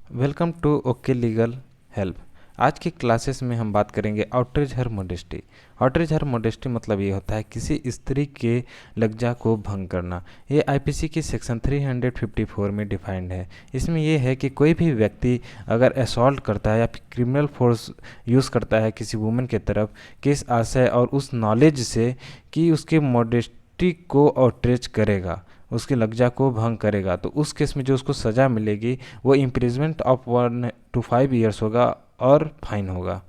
Welcome to okay legal help. आज की classes में हम बात करेंगे outrage her modesty. Outrage her modesty मतलब ये होता है किसी स्त्री के लज्जा को भंग करना। ये आईपीसी की सेक्शन 354 में डिफाइंड है। इसमें यह है कि कोई भी व्यक्ति अगर असॉल्ट करता है या फिर क्रिमिनल फोर्स यूज़ करता है किसी वुमेन के तरफ किस आशय और उस नॉलेज से कि उसके मोडेस्टी को आउटरीच करेगा, उसकी लज्जा को भंग करेगा, तो उस केस में जो उसको सज़ा मिलेगी वो इम्प्रिजमेंट ऑफ 1 to 5 years होगा और फाइन होगा।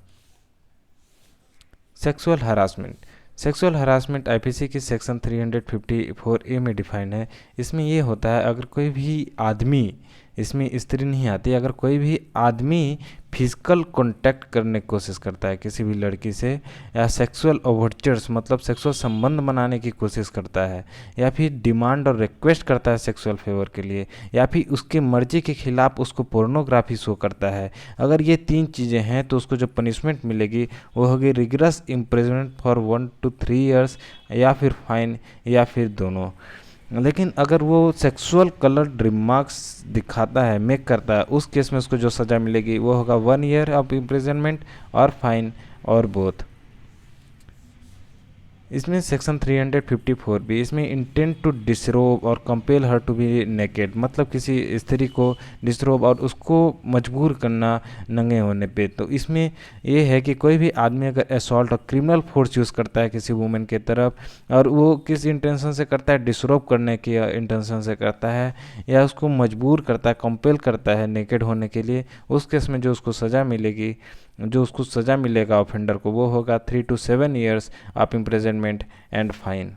Sexual harassment. Sexual harassment IPC की सेक्शन 354A में डिफाइन है। इसमें ये होता है अगर कोई भी आदमी, इसमें स्त्री नहीं आती, अगर कोई भी आदमी फिजिकल कांटेक्ट करने की कोशिश करता है किसी भी लड़की से, या सेक्सुअल ओवरचर्स मतलब सेक्सुअल संबंध बनाने की कोशिश करता है, या फिर डिमांड और रिक्वेस्ट करता है सेक्सुअल फेवर के लिए, या फिर उसके मर्जी के खिलाफ उसको पोर्नोग्राफी शो करता है, अगर ये 3 चीज़ें हैं तो उसको जो पनिशमेंट मिलेगी वो होगी rigorous imprisonment for 1 to 3 years, या फिर फाइन, या फिर दोनों। लेकिन अगर वो सेक्सुअल कलर्ड रिमार्क्स दिखाता है, मेक करता है, उस केस में उसको जो सज़ा मिलेगी वो होगा 1 year ऑफ इम्प्रिजनमेंट और फाइन और बोथ। इसमें सेक्शन 354 भी, इसमें इंटेंट टू डिसरोब और compel her to be naked मतलब किसी स्त्री को डिसरोब और उसको मजबूर करना नंगे होने पे। तो इसमें ये है कि कोई भी आदमी अगर असॉल्ट और क्रिमिनल फोर्स यूज़ करता है किसी वुमेन के तरफ और वो किस इंटेंशन से करता है, डिसरोब करने की इंटेंशन से करता है या उसको मजबूर करता है, कंपेल करता है नेकेड होने के लिए, उस केस में जो उसको सज़ा मिलेगी, जो उसको सज़ा मिलेगा ऑफेंडर को, वो होगा 3 to 7 years of imprisonment and fine.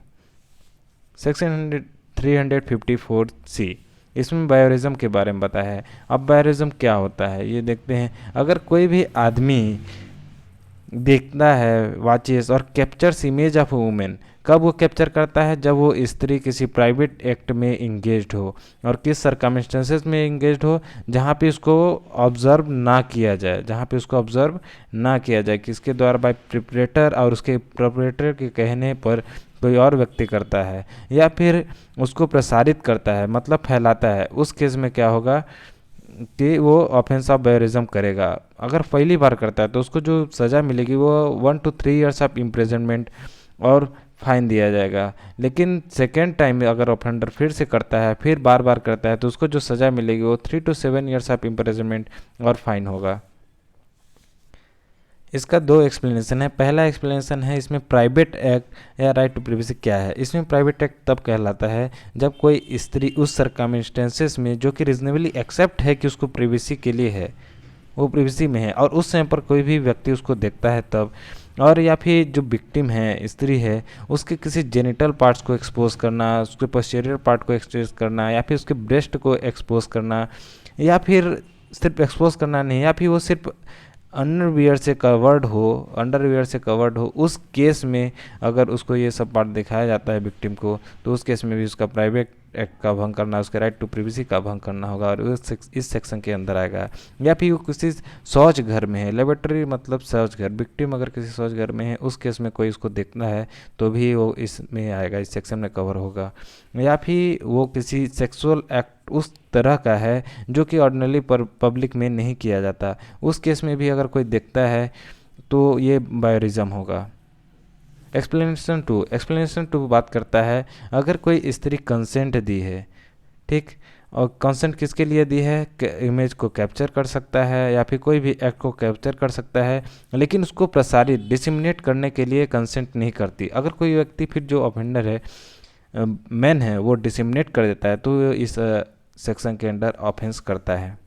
Section 354C, इसमें बायोरिज्म के बारे में बताया है। अब बायोरिज्म क्या होता है ये देखते हैं। अगर कोई भी आदमी देखता है, वाचेस और कैप्चर्स इमेज ऑफ वुमेन, कब वो कैप्चर करता है, जब वो स्त्री किसी प्राइवेट एक्ट में इंगेज्ड हो और किस सरकमस्टेंसेस में इंगेज्ड हो जहाँ पे उसको ऑब्जर्व ना किया जाए, जहाँ पे उसको ऑब्जर्व ना किया जाए, किसके द्वारा, बाय प्रिपरेटर और उसके प्रिपरेटर के कहने पर कोई और व्यक्ति करता है या फिर उसको प्रसारित करता है मतलब फैलाता है, उस केस में क्या होगा कि वो ऑफेंस ऑफ बायोरिज्म करेगा। अगर पहली बार करता है तो उसको जो सज़ा मिलेगी वो 1 to 3 years ऑफ इम्प्रिजनमेंट और फाइन दिया जाएगा। लेकिन सेकेंड टाइम अगर ऑफेंडर फिर से करता है, फिर बार बार करता है, तो उसको जो सज़ा मिलेगी वो 3 to 7 years ऑफ इम्प्रिजनमेंट और फाइन होगा। इसका दो एक्सप्लेनेशन है। पहला एक्सप्लेनेशन है इसमें प्राइवेट एक्ट या राइट टू प्रिवेसी क्या है। इसमें प्राइवेट एक्ट तब कहलाता है जब कोई स्त्री उस सरकमस्टेंसेस में जो कि रिजनेबली एक्सेप्ट है कि उसको प्रिवेसी के लिए है, वो प्रिवेसी में है और उस समय पर कोई भी व्यक्ति उसको देखता है तब, और या फिर जो विक्टिम है, स्त्री है, उसके किसी जेनिटल पार्ट्स को एक्सपोज करना, उसके पोस्टीरियर पार्ट को एक्सपोज करना, या फिर उसके ब्रेस्ट को एक्सपोज करना, या फिर सिर्फ एक्सपोज करना नहीं, या फिर वो सिर्फ अंडरवियर से कवर्ड हो, उस केस में अगर उसको ये सब पार्ट दिखाया जाता है विक्टिम को, तो उस केस में भी उसका प्राइवेट एक्ट का भंग करना, उसके राइट टू प्रिवेसी का भंग करना होगा और इस सेक्शन के अंदर आएगा। या फिर वो किसी शौच घर में है, लेबोरेटरी मतलब शौच घर, विक्टिम अगर किसी शौच घर में है, उस केस में कोई उसको देखना है तो भी वो इसमें आएगा, इस सेक्शन में कवर होगा। या फिर वो किसी सेक्सुअल एक्ट उस तरह का है जो कि ऑर्डिनरी पब्लिक में नहीं किया जाता, उस केस में भी अगर कोई देखता है तो ये बायोरिज्म होगा। एक्सप्लेनेशन टू बात करता है अगर कोई स्त्री कंसेंट दी है, ठीक, और कंसेंट किसके लिए दी है, इमेज को कैप्चर कर सकता है या फिर कोई भी एक्ट को कैप्चर कर सकता है, लेकिन उसको प्रसारित डिसिमिनेट करने के लिए कंसेंट नहीं करती। अगर कोई व्यक्ति फिर जो ऑफेंडर है, मैन है, वो डिसिमिनेट कर देता है तो इस सेक्शन के अंडर ऑफेंस करता है।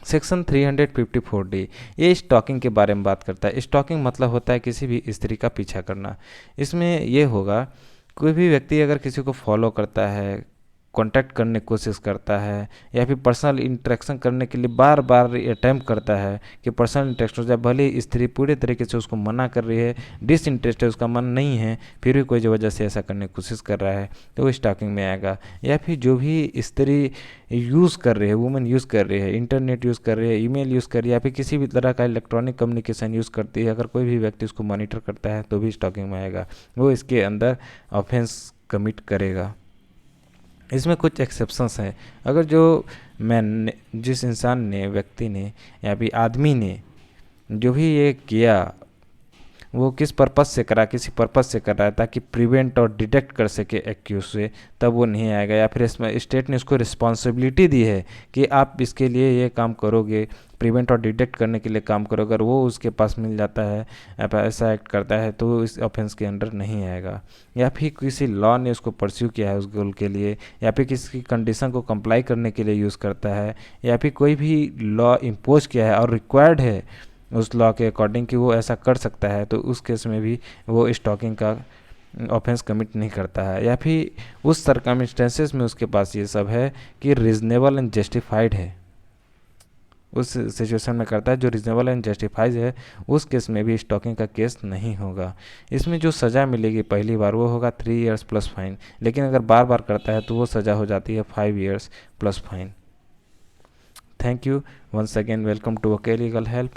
सेक्शन 354D, ये स्टॉकिंग के बारे में बात करता है। स्टॉकिंग मतलब होता है किसी भी स्त्री का पीछा करना। इसमें ये होगा कोई भी व्यक्ति अगर किसी को फॉलो करता है, कांटेक्ट करने की कोशिश करता है या फिर पर्सनल इंटरेक्शन करने के लिए बार बार अटैम्प्ट करता है कि पर्सनल इंटरेक्शन हो जाए, भले ही स्त्री पूरे तरीके से उसको मना कर रही है, डिसइंटरेस्ट है, उसका मन नहीं है, फिर भी कोई वजह से ऐसा करने की कोशिश कर रहा है, तो वो स्टॉकिंग में आएगा। या फिर जो भी स्त्री यूज़ कर रही है, वुमेन यूज़ कर रही है, इंटरनेट यूज़ कर रही है, ईमेल यूज़ कर रही है, या फिर किसी भी तरह का इलेक्ट्रॉनिक कम्युनिकेशन यूज़ करती है, अगर कोई भी व्यक्ति उसको मॉनिटर करता है तो भी स्टॉकिंग में आएगा, वो इसके अंदर ऑफेंस कमिट करेगा। इसमें कुछ एक्सेप्शंस हैं। अगर जो मैन ने, जिस इंसान ने, व्यक्ति ने या फिर आदमी ने जो भी ये किया वो किस पर्पस से करा, किसी पर्पस से कर रहा है ताकि प्रिवेंट और डिटेक्ट कर सके एक्यूज से, तब वो नहीं आएगा। या फिर इसमें स्टेट ने उसको रिस्पॉन्सिबिलिटी दी है कि आप इसके लिए ये काम करोगे, प्रिवेंट और डिटेक्ट करने के लिए काम करो, अगर वो उसके पास मिल जाता है या फिर ऐसा एक्ट करता है तो इस ऑफेंस के अंडर नहीं आएगा। या फिर किसी लॉ ने उसको परस्यू किया है उस गोल के लिए, या फिर किसी कंडीशन को कंप्लाई करने के लिए यूज़ करता है, या फिर कोई भी लॉ इम्पोज किया है और रिक्वायर्ड है उस लॉ के अकॉर्डिंग कि वो ऐसा कर सकता है, तो उस केस में भी वो स्टॉकिंग का ऑफेंस कमिट नहीं करता है। या फिर उस सर्कमस्टेंसेस में उसके पास ये सब है कि रीजनेबल एंड जस्टिफाइड है, उस सिचुएशन में करता है जो रीजनेबल एंड जस्टिफाइड है, उस केस में भी स्टॉकिंग का केस नहीं होगा। इसमें जो सज़ा मिलेगी पहली बार वो होगा 3 इयर्स प्लस फाइन, लेकिन अगर बार बार करता है तो वो सज़ा हो जाती है 5 years plus fine. Thank you once again, welcome to okay legal help.